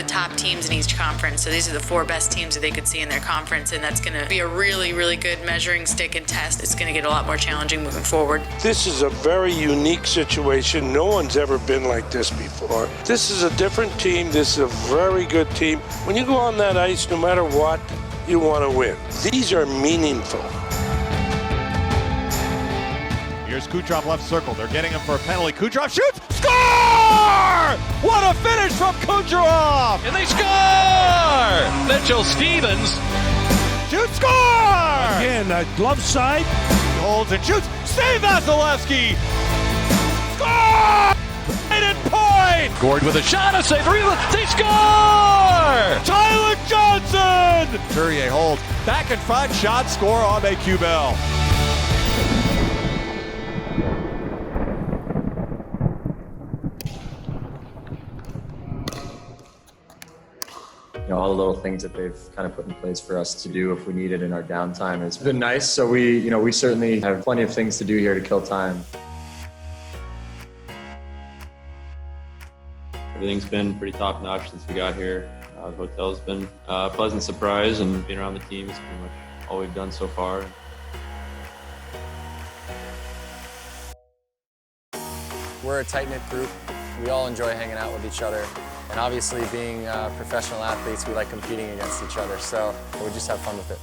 the top teams in each conference. So these are the 4 best teams that they could see in their conference, and that's going to be a really, really good measuring stick and test. It's going to get a lot more challenging moving forward. This is a very unique situation. No one's ever been like this before. This is a different team. This is a very good team. When you go on that ice, no matter what, you want to win. These are meaningful. Here's Kucherov left circle. They're getting him for a penalty. Kucherov shoots! Score! What a finish from Kucherov! And they score! Mitchell Stevens. Shoot, score! Again, that glove side. He holds and shoots. Save Vasilevsky! Score! Right at point! Gord with a shot, a save, they score! Tyler Johnson! Couturier holds. Back in front, shot, score, Abe Kubel. All the little things that they've kind of put in place for us to do if we need it in our downtime. It's been nice. So we certainly have plenty of things to do here to kill time. Everything's been pretty top notch since we got here. The hotel's been a pleasant surprise, and being around the team is pretty much all we've done so far. We're a tight-knit group. We all enjoy hanging out with each other. And obviously, being professional athletes, we like competing against each other, so we just have fun with it.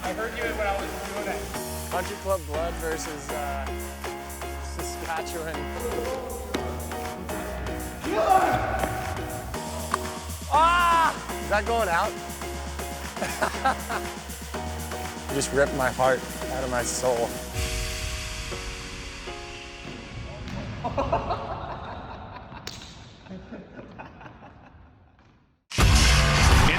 I heard you when I was doing it. Country Club Blood versus Saskatchewan. Ah! Is that going out? You just ripped my heart out of my soul. In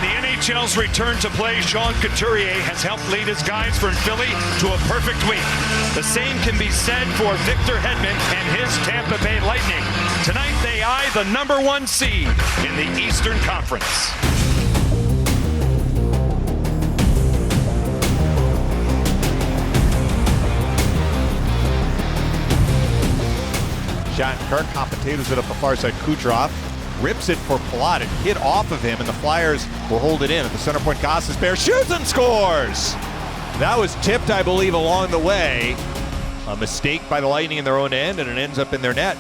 the NHL's return to play, Sean Couturier has helped lead his guys from Philly to a perfect week. The same can be said for Victor Hedman and his Tampa Bay Lightning. Tonight they eye the #1 seed in the Eastern Conference. Shattenkirk potatoes it up the far side. Kucherov rips it for Palat. It hit off of him, and the Flyers will hold it in. At the center point, Gostisbehere shoots and scores! That was tipped, I believe, along the way. A mistake by the Lightning in their own end, and it ends up in their net.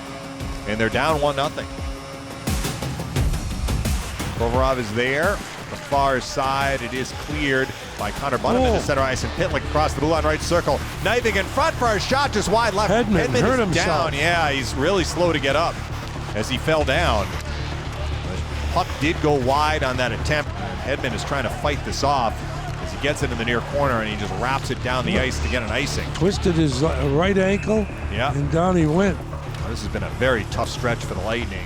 And they're down 1-0. Provorov is there. The far side, it is cleared by Connor Bunham into center ice, and Pitlick across the blue line right circle. Knifing in front for a shot just wide left. Hedman hurt is himself. down. Yeah, he's really slow to get up as he fell down. The puck did go wide on that attempt. Hedman is trying to fight this off as he gets it in the near corner, and he just wraps it down the ice to get an icing. Twisted his right ankle, and down he went. Well, this has been a very tough stretch for the Lightning.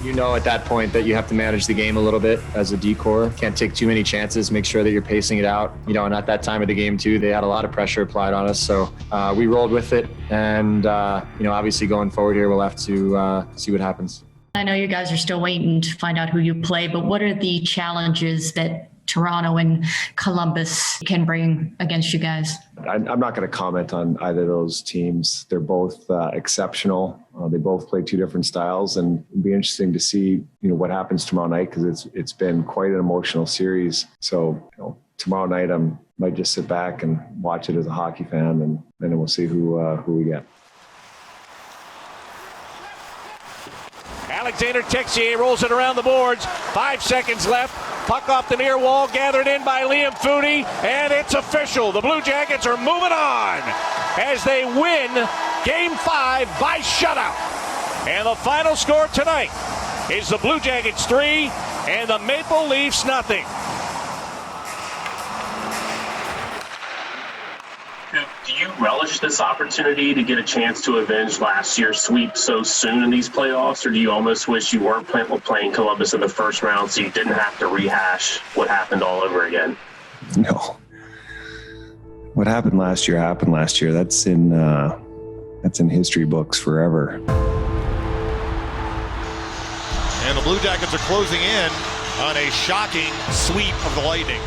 You know at that point that you have to manage the game a little bit as a D-corps. Can't take too many chances, make sure that you're pacing it out. And at that time of the game too, they had a lot of pressure applied on us. So we rolled with it. And, obviously going forward here, we'll have to see what happens. I know you guys are still waiting to find out who you play, but what are the challenges that Toronto and Columbus can bring against you guys? I'm not going to comment on either of those teams. They're both exceptional. They both play two different styles, and it'll be interesting to see, what happens tomorrow night, because it's been quite an emotional series. So, tomorrow night I might just sit back and watch it as a hockey fan, and then we'll see who we get. Alexander Texier rolls it around the boards. 5 seconds left. Puck off the near wall, gathered in by Liam Foudy, and it's official. The Blue Jackets are moving on as they win Game 5 by shutout. And the final score tonight is the Blue Jackets 3 and the Maple Leafs 0. Do you relish this opportunity to get a chance to avenge last year's sweep so soon in these playoffs, or do you almost wish you weren't playing Columbus in the first round so you didn't have to rehash what happened all over again? No. What happened last year happened last year. That's in history books forever. And the Blue Jackets are closing in on a shocking sweep of the Lightning.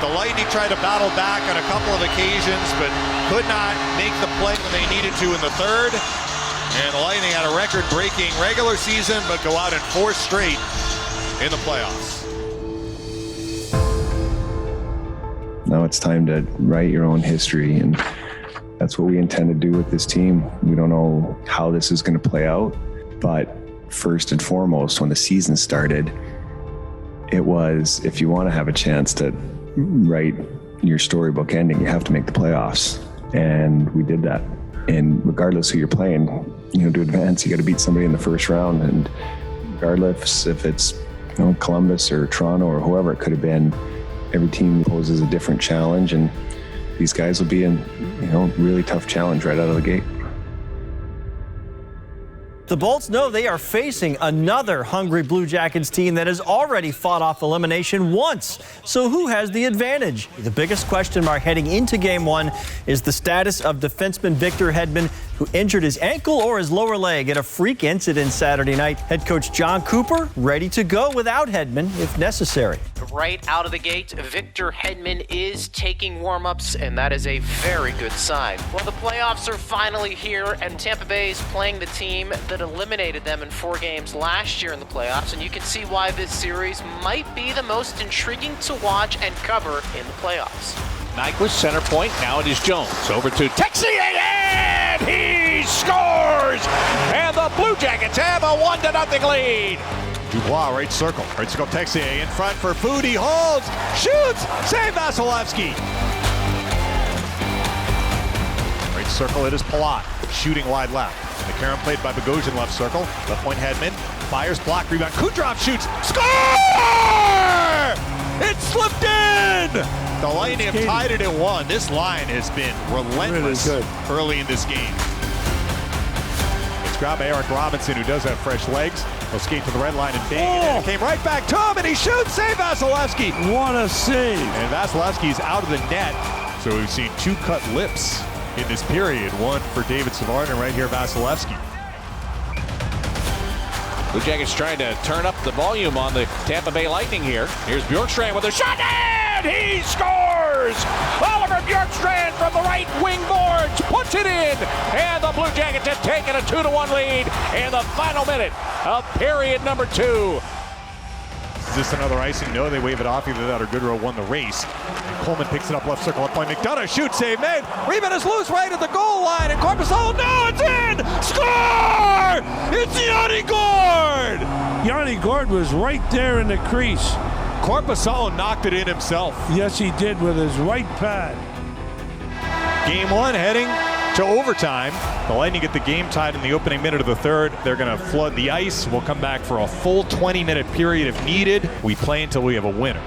The Lightning tried to battle back on a couple of occasions, but could not make the play when they needed to in the third. And the Lightning had a record-breaking regular season, but go out in 4 straight in the playoffs. Now it's time to write your own history, and that's what we intend to do with this team. We don't know how this is going to play out, but first and foremost, when the season started, it was, if you want to have a chance to write your storybook ending, you have to make the playoffs. And we did that. And regardless who you're playing, to advance, you got to beat somebody in the first round. And regardless if it's Columbus or Toronto or whoever it could have been, every team poses a different challenge, and these guys will be in really tough challenge right out of the gate. The Bolts know they are facing another hungry Blue Jackets team that has already fought off elimination once. So who has the advantage? The biggest question mark heading into Game 1 is the status of defenseman Victor Hedman, who injured his ankle or his lower leg at a freak incident Saturday night. Head coach John Cooper ready to go without Hedman if necessary. Right out of the gate, Victor Hedman is taking warm-ups, and that is a very good sign. Well, the playoffs are finally here, and Tampa Bay is playing the team that eliminated them in 4 games last year in the playoffs, and you can see why this series might be the most intriguing to watch and cover in the playoffs. Nyquist, center point. Now it is Jones. Over to Texier, and he scores! And the Blue Jackets have a 1-0 lead. Dubois, right circle. Texier in front for Foudy. Holds, shoots, save Vasilevsky. Right circle, it is Palat. Shooting wide left. The Karen played by Bogosian, left circle. Left point, Hedman. Fires, block, rebound. Kucherov shoots. Score! It slipped in! The Lightning have tied it at 1. This line has been relentless early in this game. It's grabbed by Eric Robinson, who does have fresh legs. He'll skate to the red line and bang. And it came right back to him, and he shoots. Save Vasilevsky. What a save. And Vasilevsky's out of the net. So we've seen 2 cut lips in this period. One for David Savard, and right here, Vasilevsky. Blue Jackets trying to turn up the volume on the Tampa Bay Lightning here. Here's Bjorkstrand with a shot, and he scores! Oliver Bjorkstrand from the right wing boards puts it in, and the Blue Jackets have taken a 2-1 lead in the final minute of period number 2. Is this another icing? No, they wave it off. Either that or Goodrow won the race. And Coleman picks it up left circle, up point. McDonough, shoot, save made. Rebound is loose right at the goal line, and Korpisalo, no, it's in! Score! It's Yanni Gourde! Yanni Gourde was right there in the crease. Korpisalo knocked it in himself. Yes, he did with his right pad. Game 1 heading to overtime. The Lightning get the game tied in the opening minute of the third. They're going to flood the ice. We'll come back for a full 20-minute period if needed. We play until we have a winner.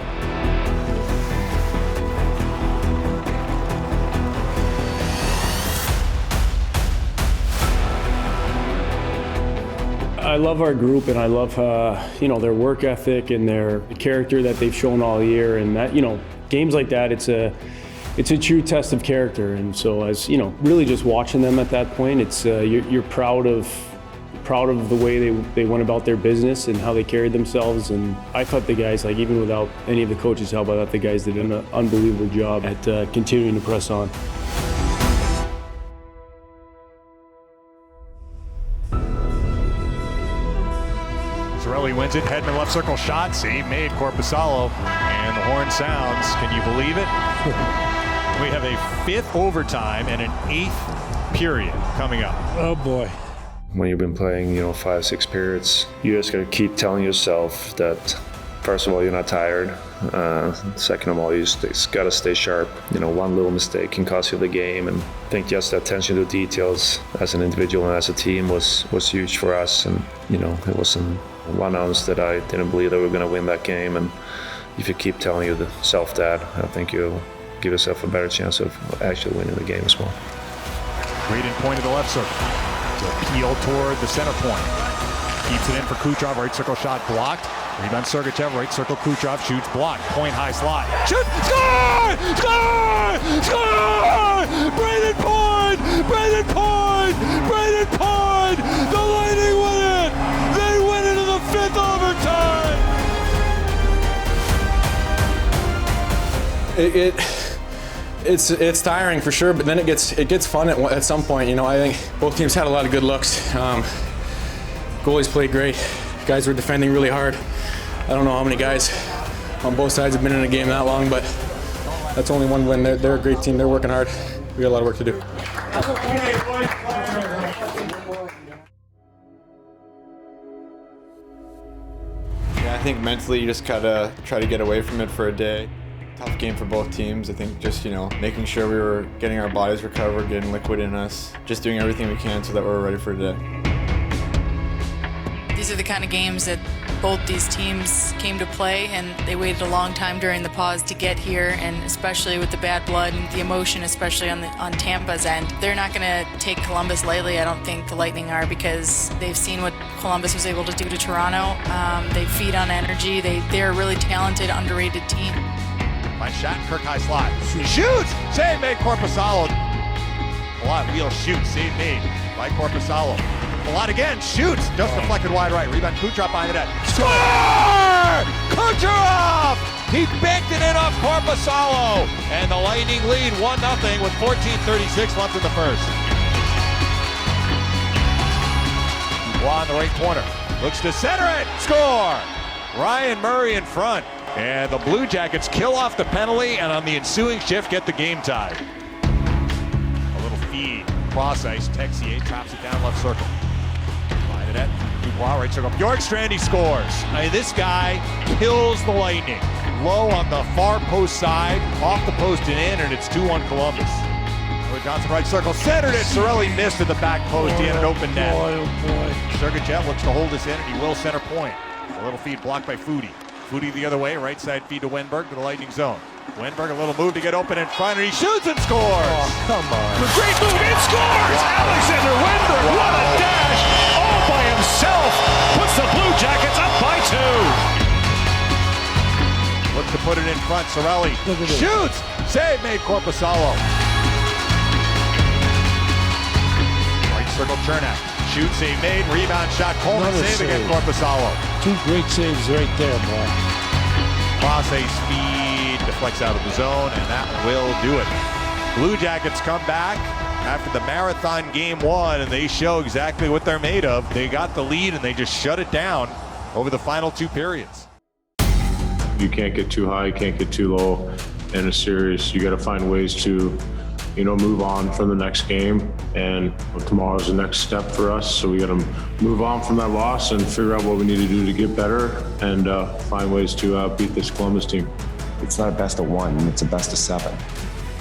I love our group, and I love their work ethic and their character that they've shown all year. And that, games like that, it's a true test of character. And so, as really just watching them at that point, it's you're proud of the way they went about their business and how they carried themselves. And I thought the guys, even without any of the coaches' help, I thought the guys did an unbelievable job at continuing to press on. Cirelli wins it. Hedman left circle shot. Save made. Korpisalo. And the horn sounds. Can you believe it? We have a 5th overtime and an 8th period coming up. Oh boy. When you've been playing, 5-6 periods, you just gotta keep telling yourself that, first of all, you're not tired. Second of all, you just gotta stay sharp. One little mistake can cost you the game. And I think just the attention to details as an individual and as a team was huge for us. And, it was some 1 ounce that I didn't believe that we were gonna win that game. And if you keep telling yourself that, I think you'll give yourself a better chance of actually winning the game as well. Great in point of the left circle. Appeal toward the center point. Keeps it in for Kucherov. Right circle shot blocked. Rebound Sergachev. Right circle Kucherov shoots blocked. Point high slide. Shoot! Score! Score! Score! Brayden Point! Brayden Point! Brayden Point! The Lightning win it! They win it in the 5th overtime! It's tiring for sure, but then it gets fun at some point. You know, I think both teams had a lot of good looks. Goalies played great. Guys were defending really hard. I don't know how many guys on both sides have been in a game that long, but that's only one win. They're a great team. They're working hard. We got a lot of work to do. Yeah, I think mentally you just gotta try to get away from it for a day. Tough game for both teams. I think just, making sure we were getting our bodies recovered, getting liquid in us, just doing everything we can so that we're ready for today. These are the kind of games that both these teams came to play, and they waited a long time during the pause to get here, and especially with the bad blood and the emotion, especially on Tampa's end. They're not going to take Columbus lightly, I don't think the Lightning are, because they've seen what Columbus was able to do to Toronto. They feed on energy. They're a really talented, underrated team. By shot, Kirk high slot. Shoots! Save made, Korpisalo. Palat wheel shoots, save made by Korpisalo. Palat again, shoots, just deflected wide right. Rebound, Kucherov behind the net. Score! Kucherov! He banked it in off Korpisalo. And the Lightning lead 1-0 with 14:36 left in the first. Dubois in the right corner. Looks to center it. Score! Ryan Murray in front. And the Blue Jackets kill off the penalty, and on the ensuing shift get the game tied. A little feed, cross ice, Texier chops it down left circle. By the net, Dubois right circle. Bjorkstrand, he scores. I mean, this guy kills the Lightning. Low on the far post side, off the post and in, and it's 2-1 Columbus. Johnson right circle, centered it. Sorelli missed at the back post. He had an open net. Sergachev looks to hold this in, and he will center point. A little feed blocked by Foudy. Foudy the other way, right side feed to Wenberg to the Lightning zone. Wenberg a little move to get open in front, and he shoots and scores! Oh, come on. Great move, it scores! Wow. Alexander Wenberg, what a dash! All by himself, puts the Blue Jackets up by 2. Look to put it in front, Sorelli shoots! Save made, Korpisalo. Right circle, Chernak. Shoot, save made, rebound shot, Coleman save against Korpisalo. Two great saves right there, boy. Passe speed, deflects out of the zone, and that will do it. Blue Jackets come back after the marathon game 1, and they show exactly what they're made of. They got the lead, and they just shut it down over the final 2 periods. You can't get too high, you can't get too low in a series. You got to find ways to move on from the next game, and tomorrow's the next step for us. So we got to move on from that loss and figure out what we need to do to get better and find ways to beat this Columbus team. It's not a best of 1, it's a best of 7.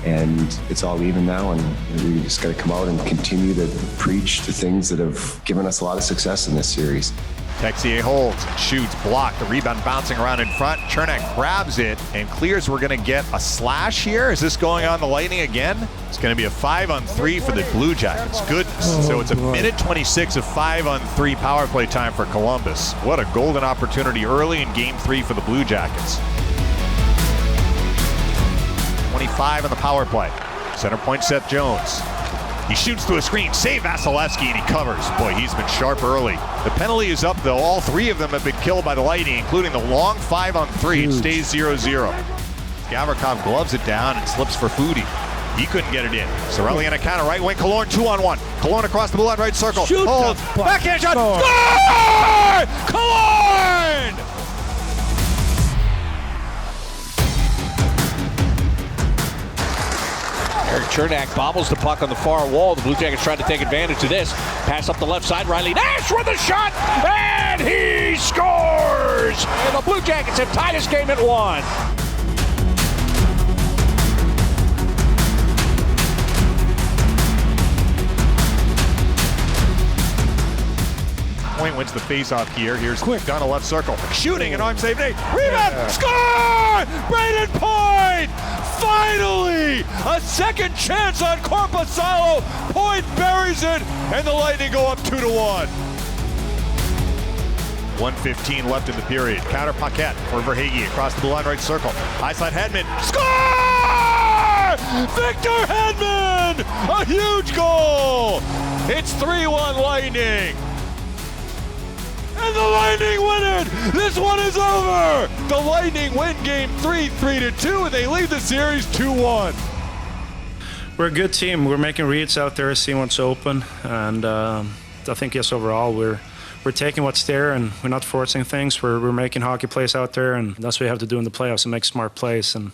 And it's all even now, and we just got to come out and continue to preach the things that have given us a lot of success in this series. Texier holds, shoots, blocked, the rebound bouncing around in front. Chernak grabs it and clears. We're going to get a slash here. Is this going on the Lightning again? It's going to be a 5-on-3 for the Blue Jackets. Goodness. So it's a minute 26 of 5-on-3 power play time for Columbus. What a golden opportunity early in game 3 for the Blue Jackets. 25 on the power play. Center point, Seth Jones. He shoots through a screen, save Vasilevsky, and he covers. Boy, he's been sharp early. The penalty is up, though. All 3 of them have been killed by the Lightning, including the long 5-on-3. It stays 0-0. Gavrikov gloves it down and slips for Foudy. He couldn't get it in. Sorelli on a counter, right wing. Killorn 2-on-1. Killorn across the blue line, right circle. Shoot holds. Backhand shot. Score! Killorn! Eric Chernak bobbles the puck on the far wall. The Blue Jackets trying to take advantage of this. Pass up the left side. Riley Nash with a shot, and he scores! And the Blue Jackets have tied this game at 1. Point wins the face-off here. Here's Quick down a left circle. Shooting, an arm save. Rebound! Score! Braden Point! Finally! A second chance on Korpisalo. Point buries it, and the Lightning go up 2-1. 1:15 left in the period. Counter Paquette for Verhaeghe across the blue line, right circle. High slide Hedman. Score! Victor Hedman! A huge goal! It's 3-1 Lightning. And the Lightning win it! This one is over! The Lightning win game 3, 3-2, and they lead the series 2-1. We're a good team. We're making reads out there, seeing what's open, and I think, yes, overall, we're taking what's there, and we're not forcing things. We're making hockey plays out there, and that's what we have to do in the playoffs, and make smart plays, and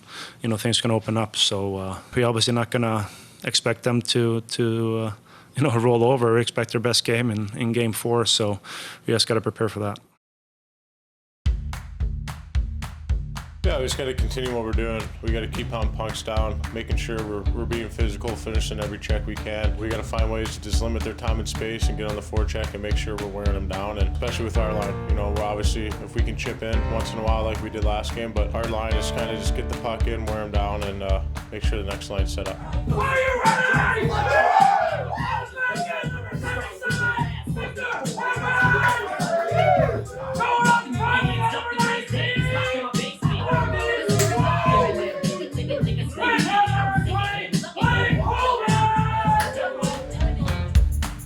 things can open up. So we're obviously not going to expect them to roll over. We expect their best game in Game 4, so we just got to prepare for that. Yeah, we just got to continue what we're doing. We got to keep pounding punks down, making sure we're being physical, finishing every check we can. We got to find ways to just limit their time and space and get on the forecheck and make sure we're wearing them down. And especially with our line, we're obviously, if we can chip in once in a while like we did last game, but our line is kind of just get the puck in, wear them down, and make sure the next line's set up.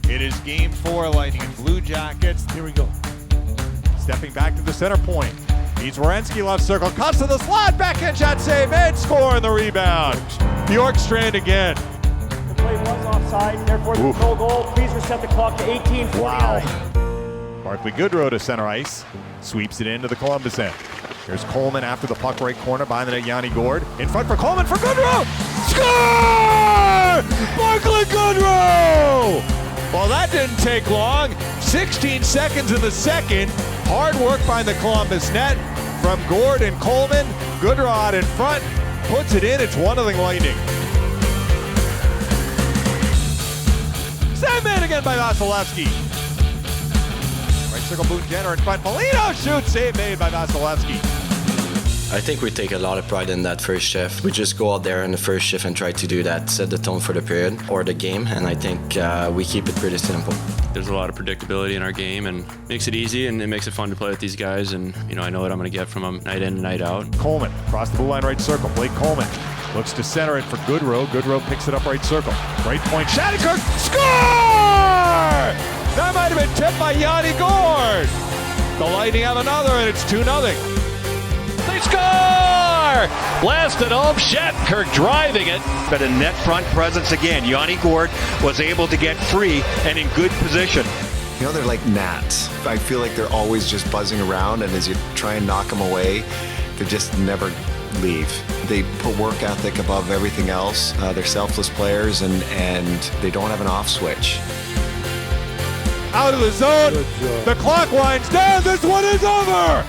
It is Game 4, Lightning and Blue Jackets. Here we go. Stepping back to the center point. He's Werenski, left circle, cuts to the slot, backhand shot save, and score in the rebound. Bjorkstrand again. The play was offside, therefore the no goal. Please reset the clock to 18:49. Wow. Barclay Goodrow to center ice, sweeps it into the Columbus end. Here's Coleman after the puck right corner, behind the net, Yanni Gord. In front for Coleman for Goodrow! Score! Barclay Goodrow! Well, that didn't take long. 16 seconds in the second. Hard work by the Columbus net from Gord and Coleman. Goodrow out in front, puts it in. It's 1-0 Lightning. Save man again by Vasilevsky. Right circle, Boone Jenner in front. Foligno shoots, save made by Vasilevsky. I think we take a lot of pride in that first shift. We just go out there in the first shift and try to do that, set the tone for the period or the game, and I think we keep it pretty simple. There's a lot of predictability in our game, and makes it easy, and it makes it fun to play with these guys, and I know what I'm going to get from them night in and night out. Coleman across the blue line, right circle. Blake Coleman looks to center it for Goodrow. Goodrow picks it up right circle. Right point, Shattenkirk, score! That might have been tipped by Yanni Gord. The Lightning have another, and it's 2-0. They score! Blasted home, Shattenkirk driving it. But a net front presence again. Yanni Gord was able to get free and in good position. They're like gnats. I feel like they're always just buzzing around, and as you try and knock them away, they just never leave. They put work ethic above everything else. They're selfless players, and they don't have an off switch. Out of the zone, the clock winds down. This one is over.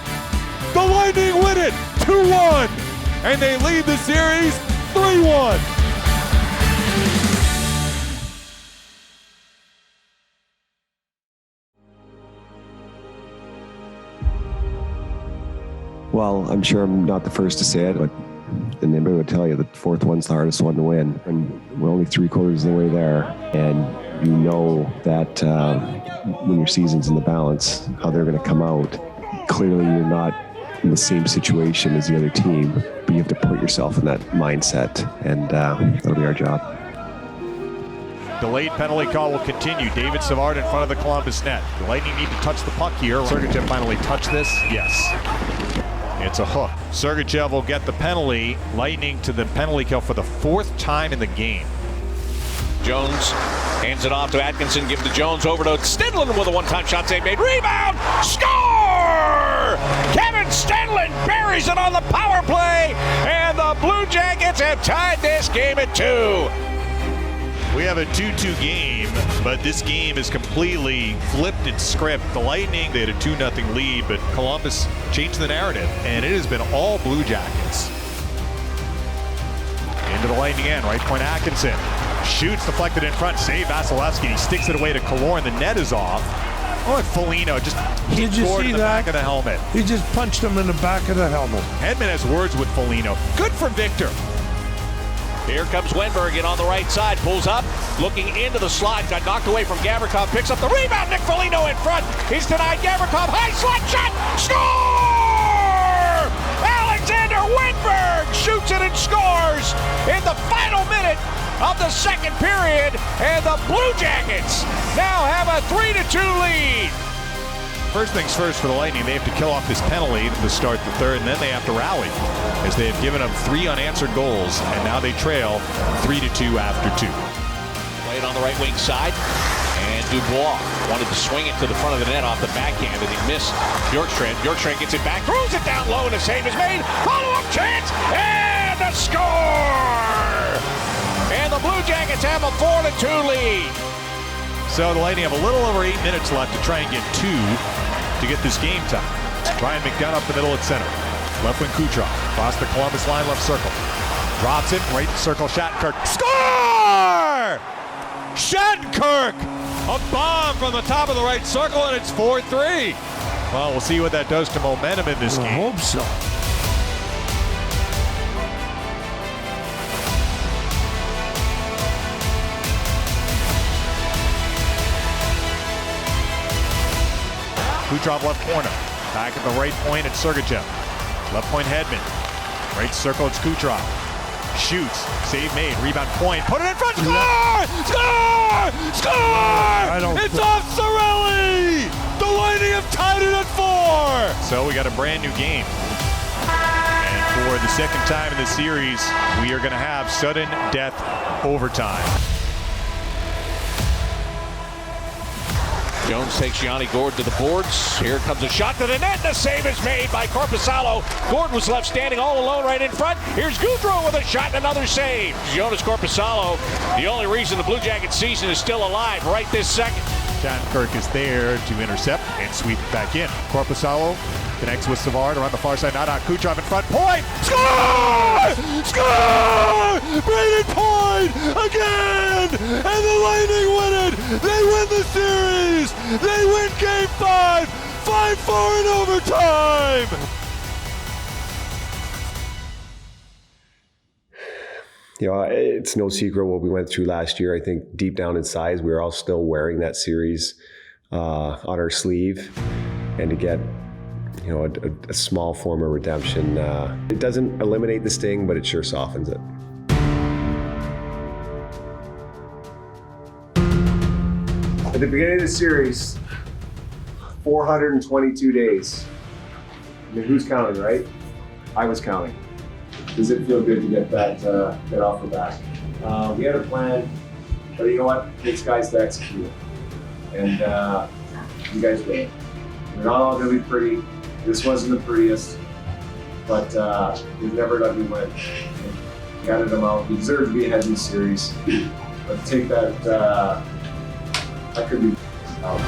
The Lightning win it 2-1, and they lead the series 3-1. Well, I'm sure I'm not the first to say it, but anybody would tell you that the fourth one's the hardest one to win. And we're only 3/4 of the way there. And you know that when your season's in the balance, how they're going to come out. Clearly, you're not in the same situation as the other team, but you have to put yourself in that mindset, and that'll be our job. Delayed penalty call will continue. David Savard in front of the Columbus net. The Lightning need to touch the puck here. Sergachev finally touched this. Yes. It's a hook. Sergachev will get the penalty. Lightning to the penalty kill for the 4th time in the game. Jones hands it off to Atkinson, gives to Jones, over to Stenlund with a one-time shot save made. Rebound! Score! Kevin Stenlund buries it on the power play, and the Blue Jackets have tied this game at 2. We have a 2-2 game, but this game is completely flipped its script. The Lightning, they had a 2-0 lead, but Columbus changed the narrative, and it has been all Blue Jackets. Into the Lightning end, right point Atkinson. Shoots, deflected in front, save Vasilevsky. He sticks it away to Killorn. The net is off. Oh, and Foligno just hit Gord in the back of the helmet. He just punched him in the back of the helmet. Hedman has words with Foligno. Good for Victor. Here comes Wenberg in on the right side, pulls up, looking into the slot, got knocked away from Gavrikov, picks up the rebound, Nick Foligno in front, he's denied Gavrikov, high slot shot, score! Alexander Wenberg shoots it and scores in the final minute of the second period, and the Blue Jackets now have a 3-2 lead. first things first for the Lightning, they have to kill off this penalty to start the third, and then they have to rally, as they have given up 3 unanswered goals, and now they trail 3-2 after 2. Played on the right wing side, and Dubois wanted to swing it to the front of the net off the backhand, and he missed Bjorkstrand. Bjorkstrand gets it back, throws it down low, and a save is made. Follow-up chance, and a score! And the Blue Jackets have a 4-2 lead. So the Lightning have a little over 8 minutes left to try and get 2 to get this game time. Brian McDonough up the middle at center. Left wing Kucherov. Across the Columbus line, left circle. Drops it, right circle, Shattenkirk. Score! Shattenkirk! A bomb from the top of the right circle, and it's 4-3. Well, we'll see what that does to momentum in this game. I hope so. Kucherov left corner. Back at the right point, it's Sergachev. Left point, Hedman. Right circle, it's Kucherov. Shoots. Save made. Rebound point. Put it in front. Score! Score! Score! It's off Cirelli! The Lightning have tied it at 4! So we got a brand new game. And for the second time in the series, we are going to have sudden death overtime. Jones takes Yanni Gourde to the boards. Here comes a shot to the net, and the save is made by Korpisalo. Gourde was left standing all alone right in front. Here's Goudreau with a shot and another save. Jonas Korpisalo, the only reason the Blue Jackets season is still alive right this second. Shattenkirk is there to intercept and sweep it back in. Korpisalo connects with Savard around the far side. Not out. Kucherov in front. Point! Score! Score! Brayden Point again! And the Lightning win it! They win the series! They win Game 5! 5-4 in overtime! You know, it's no secret what we went through last year. I think deep down inside, we were all still wearing that series on our sleeve, and to get, you know, a small form of redemption, it doesn't eliminate the sting, but it sure softens it. At the beginning of the series, 422 days. I mean, who's counting, right? I was counting. Does it feel good to get that offer back? We had a plan, but you know what? It takes guys to execute it. And you guys did. They're not all going to be pretty. This wasn't the prettiest, but we've never let me win. We got them out. We deserve to be ahead in the series. But take that, I could be out.